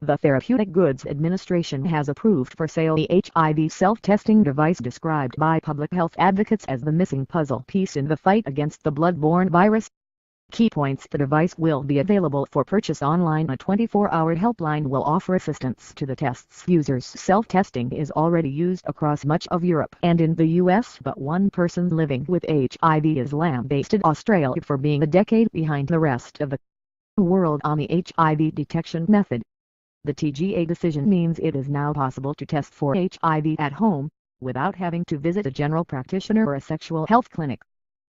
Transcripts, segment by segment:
The Therapeutic Goods Administration has approved for sale the HIV self-testing device described by public health advocates as the missing puzzle piece in the fight against the blood-borne virus. Key points: the device will be available for purchase online. A 24-hour helpline will offer assistance to the tests users. Self-testing is already used across much of Europe and in the US, but one person living with HIV is lambasted Australia for being a decade behind the rest of the world on the HIV detection method. The TGA decision means it is now possible to test for HIV at home, without having to visit a general practitioner or a sexual health clinic.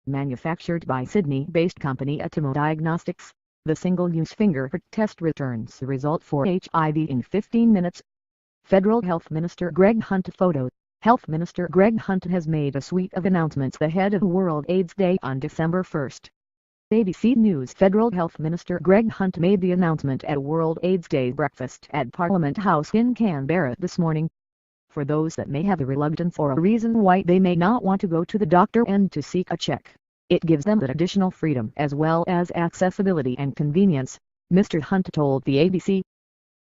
Manufactured by Sydney-based company Atomo Diagnostics, the single-use finger prick test returns the result for HIV in 15 minutes. Federal Health Minister Greg Hunt photo. Health Minister Greg Hunt has made a suite of announcements ahead of World AIDS Day on December 1st. ABC News. Federal Health Minister Greg Hunt made the announcement at World AIDS Day breakfast at Parliament House in Canberra this morning. For those that may have a reluctance or a reason why they may not want to go to the doctor and to seek a check, it gives them that additional freedom as well as accessibility and convenience, Mr. Hunt told the ABC.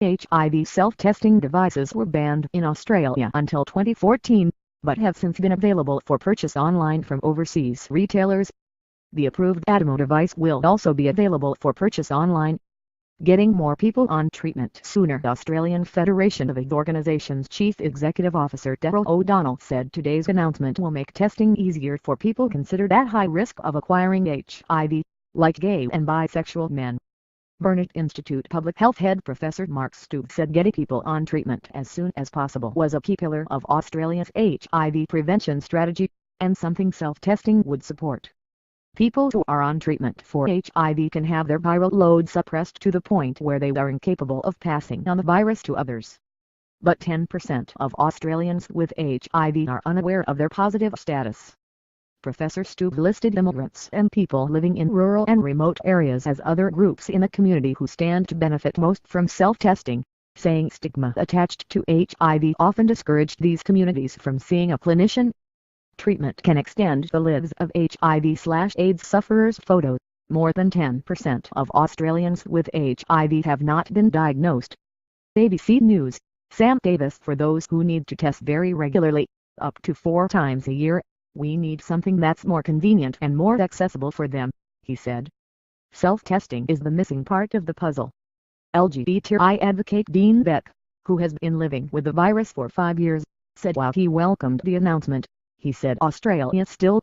HIV self-testing devices were banned in Australia until 2014, but have since been available for purchase online from overseas retailers. The approved Atomo device will also be available for purchase online. Getting more people on treatment sooner. The Australian Federation of AIDS Organisation's Chief Executive Officer Daryl O'Donnell said today's announcement will make testing easier for people considered at high risk of acquiring HIV, like gay and bisexual men. Burnet Institute Public Health Head Professor Mark Stubb said getting people on treatment as soon as possible was a key pillar of Australia's HIV prevention strategy, and something self-testing would support. People who are on treatment for HIV can have their viral load suppressed to the point where they are incapable of passing on the virus to others. But 10% of Australians with HIV are unaware of their positive status. Professor Stubb listed immigrants and people living in rural and remote areas as other groups in the community who stand to benefit most from self-testing, saying stigma attached to HIV often discouraged these communities from seeing a clinician. Treatment can extend the lives of HIV/AIDS sufferers. Photo. More than 10% of Australians with HIV have not been diagnosed. ABC News. Sam Davis. For those who need to test very regularly, up to 4 times a year, we need something that's more convenient and more accessible for them, he said. Self-testing is the missing part of the puzzle. LGBTI advocate Dean Beck, who has been living with the virus for 5 years, said while he welcomed the announcement, he said Australia still